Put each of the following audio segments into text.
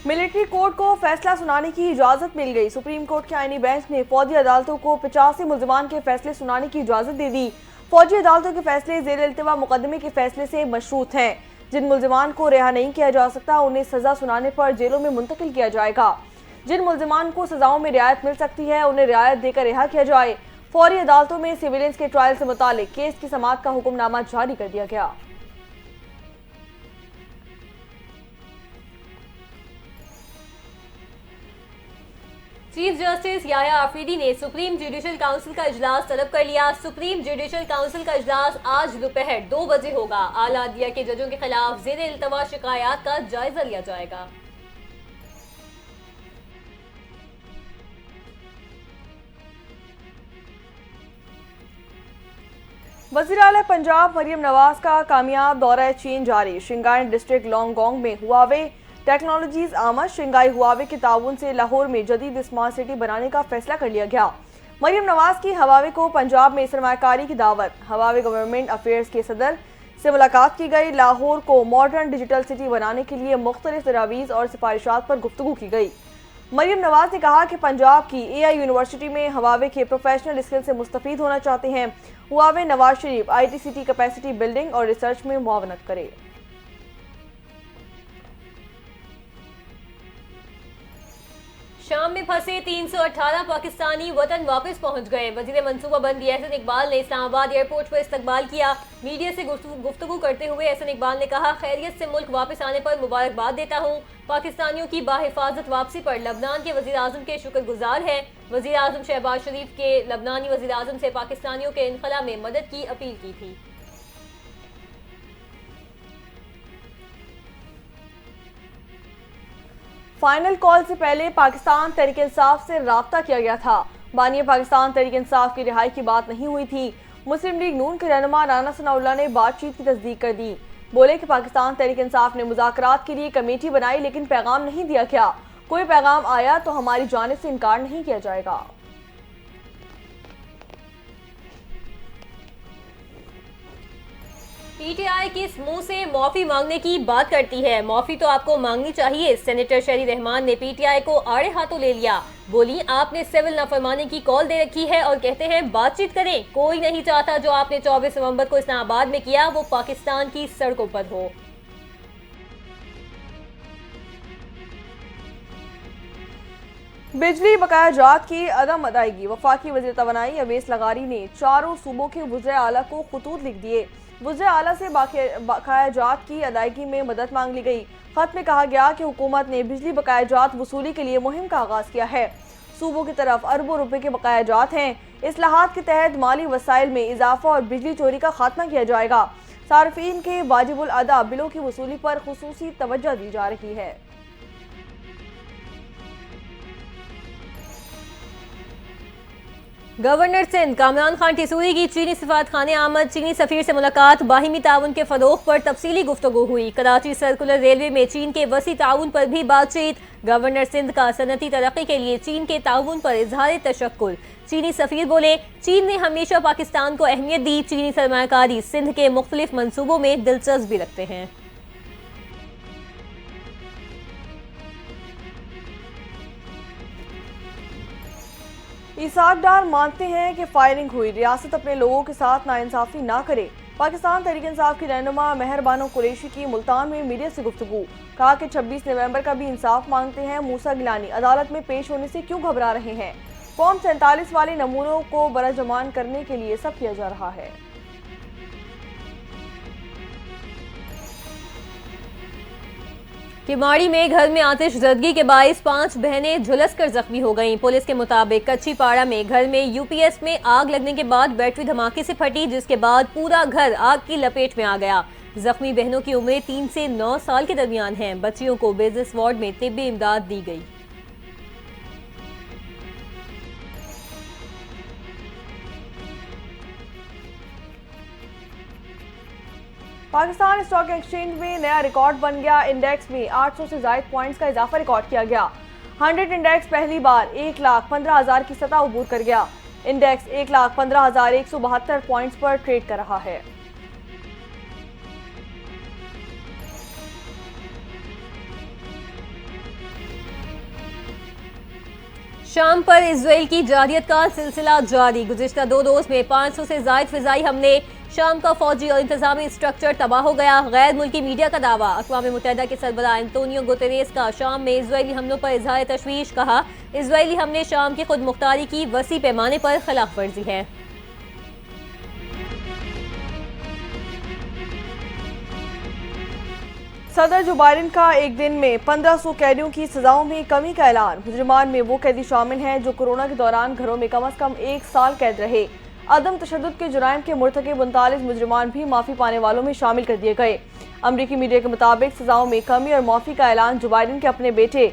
Military court को फैसला सुनाने की इजाजत मिल गई। सुप्रीम कोर्ट के आईनी बेंच ने फौजी अदालतों को 85 मुल्जिमान के फैसले सुनाने की इजाजत दे दी। फौजी अदालतों के फैसले जेर इल्तिवा मुकदमे के फैसले से मशरूत हैं। जिन मुल्जिमान को रिहा नहीं किया जा सकता उन्हें सजा सुनाने पर जेलों में मुंतकिल किया जाएगा। जिन मुल्जिमान को सजाओं में रियायत मिल सकती है उन्हें रियायत देकर रिहा किया जाए। फौरी अदालतों में सिविलियंस के ट्रायल से मुतालिक केस की समाअत का हुक्मनामा जारी कर दिया गया। चीफ जस्टिस याह्या आफरीदी ने सुप्रीम जुडिशल काउंसिल का इजलास तलब कर लिया। सुप्रीम जुडिशल काउंसिल का इजलास आज दोपहर 2 बजे होगा। आला अदलिया के जजों के खिलाफ जेर इल्तवा शिकायत का जायजा लिया जाएगा। वज़ीर आला पंजाब मरियम नवाज का कामयाब दौरा चीन जारी। शिंगाई डिस्ट्रिक्ट लोंगगोंग में हुआवे टेक्नोलॉजीज आमद शिंगाई हुआवे के ताउन से लाहौर में जदीद स्मार्ट सिटी बनाने का फैसला कर लिया गया। मरियम नवाज की हवावे को पंजाब में सरमायाकारी की दावत। हवावे गवर्नमेंट अफेयर्स के सदर से मुलाकात की गई। लाहौर को मॉडर्न डिजिटल सिटी बनाने के लिए मुख्तलिफ तजावीज़ और सिफारिशात पर गुफ्तगू की गई। मरियम नवाज ने कहा कि पंजाब की AI यूनिवर्सिटी में हवावे के प्रोफेशनल स्किल से मुस्तफीद होना चाहते हैं। Huawei Nawaz Sharif IT city capacity building और रिसर्च में मुआवनत करे। शाम में फंसे 318 पाकिस्तानी वतन वापस पहुंच गए। वजीर मनसूबाबंदी एहसन इकबाल ने इस्लामाबाद एयरपोर्ट पर इस्तकबाल किया। मीडिया से गुफ्तगू करते हुए एहसन इकबाल ने कहा, खैरियत से मुल्क वापस आने पर मुबारकबाद देता हूं। पाकिस्तानियों की बाहिफाजत वापसी पर लबनान के वजीर आजम के शुक्रगुजार है। वजीर आजम शहबाज शरीफ के लबनानी वजीर आजम से पाकिस्तानियों के इनखला में मदद की अपील की थी। फाइनल कॉल से पहले पाकिस्तान तहरीक इंसाफ से राब्ता किया गया था। बानिया पाकिस्तान तहरीक इंसाफ की रिहाई की बात नहीं हुई थी। मुस्लिम लीग नून के रहनुमा राना सनाउल्लाह ने बातचीत की तस्दीक कर दी। बोले कि पाकिस्तान तहरीक इंसाफ ने मुज़ाकरात के लिए कमेटी बनाई लेकिन पैगाम नहीं दिया गया। कोई पैगाम आया तो हमारी जानिब से इनकार नहीं किया जाएगा। PTI किस मुंह से माफी मांगने की बात करती है? माफी तो आपको मांगनी चाहिए। सेनेटर शहरी रहमान ने PTI को आड़े हाथों ले लिया। बोली, आपने सिविल नाफरमानी की कॉल दे रखी है और कहते हैं बातचीत करें। कोई नहीं चाहता जो आपने 24 नवंबर को इस्लामाबाद में किया वो पाकिस्तान की सड़कों पर हो। बिजली बकाया जात की अदम अदायगी। वफाकी वज़ीर तवानाई अवेस लगारी ने चारों सूबों के वज़ीर आला को खतूत लिख दिए। वज़ीर आला से बकाया जात की अदायगी में मदद मांग ली गई। खत में कहा गया कि हुकूमत ने बिजली बकाया जात वसूली के लिए मुहिम का आगाज किया है। सूबों की तरफ अरबों रुपए के बकाया जात हैं। इस्लाहात के तहत माली वसाइल में इजाफा और बिजली चोरी का खात्मा किया जाएगा। सार्फिन के वाजिबुल अदा बिलों की वसूली पर खुसूसी तवज्जो दी जा रही है। गवर्नर सिंध कामरान खान टिसूरी की चीनी सफारतखाने आमद। चीनी सफीर से मुलाकात। बाहिमी ताउन के फरोग पर तफसीली गुफ्तगू हुई। कराची सर्कुलर रेलवे में चीन के वसी ताउन पर भी बातचीत। गवर्नर सिंध का सनती तरक्की के लिए चीन के ताउन पर इजहार तशक्कुर। चीनी सफीर बोले, चीन ने हमेशा पाकिस्तान को अहमियत दी। चीनी सरमायाकारी सिंध के मुख्तलिफ मनसूबों में दिलचस्पी रखते हैं। इसाक डार मानते हैं कि फायरिंग हुई। रियासत अपने लोगों के साथ नाइंसाफी ना करे। पाकिस्तान तहरीक इंसाफ की रहनुमा मेहर बानो कुरैशी की मुल्तान में मीडिया से गुफ्तगू। कहा कि 26 नवंबर का भी इंसाफ मांगते हैं। मूसा गिलानी अदालत में पेश होने से क्यों घबरा रहे हैं? फॉर्म 47 वाले नमूनों को बरजमान करने के लिए सब किया जा रहा है। किमाड़ी में घर में आतिश ज़दगी के बाइस 5 बहनें झुलस कर जख्मी हो गईं। पुलिस के मुताबिक कच्ची पाड़ा में घर में UPS में आग लगने के बाद बैटरी धमाके से फटी, जिसके बाद पूरा घर आग की लपेट में आ गया। जख्मी बहनों की उम्रें 3 से 9 साल के दरमियान हैं। बच्चियों को बिजनेस वार्ड में तिब्बी इमदाद दी गई। पाकिस्तान स्टॉक एक्सचेंज में नया रिकॉर्ड बन गया। इंडेक्स में 800 से ज्यादा पॉइंट्स का इजाफा रिकॉर्ड किया गया। 100 इंडेक्स पहली बार 1,15,000 की सतह अबूर कर गया। इंडेक्स 1,15,172 पॉइंट्स पर ट्रेड कर रहा है। शाम पर इजराइल की जारियत का सिलसिला जारी। गुज़िश्ता 2 रोज में 500 से ज़ायद फिजाई हमले। शाम का फौजी और इंतजामी स्ट्रक्चर तबाह हो गया। गैर मुल्की मीडिया का दावा। अक़वाम मुत्तहिदा के सरबराह एंटोनियो गुतेरेस का शाम में इजरायली हमलों पर इजहार तशवीश। कहा, इजरायली हमले शाम की खुद मुख्तारी की वसी पैमाने पर खिलाफ वर्जी है। सदर जो बाइडेन का एक दिन में 1500 कैदियों की सजाओं में कमी का ऐलान। मुजरिमान में वो कैदी शामिल हैं जो कोरोना के दौरान घरों में कम अज कम 1 साल कैद रहे। अदम तशद्दुद के जुराइम के मुर्तकिब 39 मुजरिमान भी माफ़ी पाने वालों में शामिल कर दिए गए। अमरीकी मीडिया के मुताबिक सजाओं में कमी और माफ़ी का ऐलान जो बाइडेन के अपने बेटे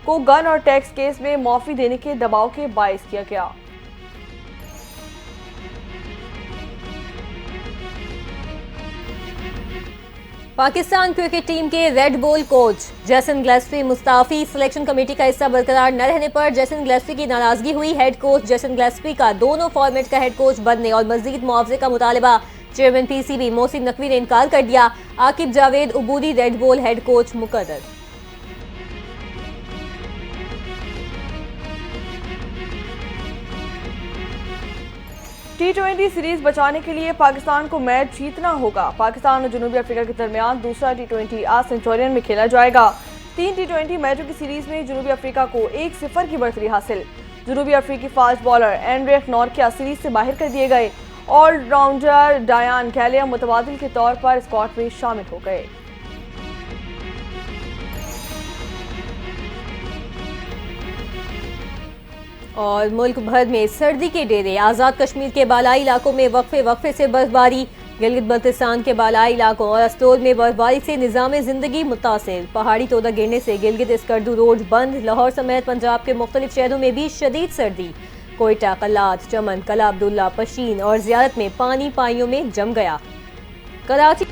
को गन और टैक्स केस में माफ़ी देने के दबाव के बायस किया गया। पाकिस्तान क्रिकेट टीम के red ball coach Jason Gillespie Mustafi. Selection committee का हिस्सा बरकरार न रहने पर जेसन गिलेस्पी की नाराजगी हुई। हेड कोच जेसन गिलेस्पी का दोनों फॉर्मेट का हेड कोच बनने और मजीद मुआवजे का मुतालबा। चेयरमैन पीसीबी मोहसिन नकवी ने इनकार कर दिया। आकिब जावेद उबूदी रेड बॉल हेड कोच मुकर्रर। T20 सीरीज बचाने के लिए पाकिस्तान को मैच जीतना होगा। पाकिस्तान और जनूबी अफ्रीका के दरमियान दूसरा T20 आज सेंचुरियन में खेला जाएगा। 3 T20 मैचों की सीरीज में जनूबी अफ्रीका को 1-0 की बढ़तरी हासिल। जनूबी अफ्रीकी fast bowler Anrich Nortje series से बाहर कर दिए गए। ऑलराउंडर डायान कैलियम मुतबादिल के तौर पर स्क्वाड में शामिल हो गए। और मुल्क भर में सर्दी के डेरे। आज़ाद कश्मीर के बालाई इलाकों में वक्फे से बर्फबारी। गिलगित बल्तिस्तान के बालाई इलाकों और अस्टोल में बर्फबारी से निज़ाम ज़िंदगी मुतासिर। पहाड़ी तोदा गिरने से गिलगित स्कर्दू रोड बंद। लाहौर समेत पंजाब के मुख्तलिफ शहरों में भी शदीद सर्दी। कोयटा, कल्लात, चमन, कला अब्दुल्ला, पशीन और ज़ियारत में पानी पाइयों में जम गया। कराची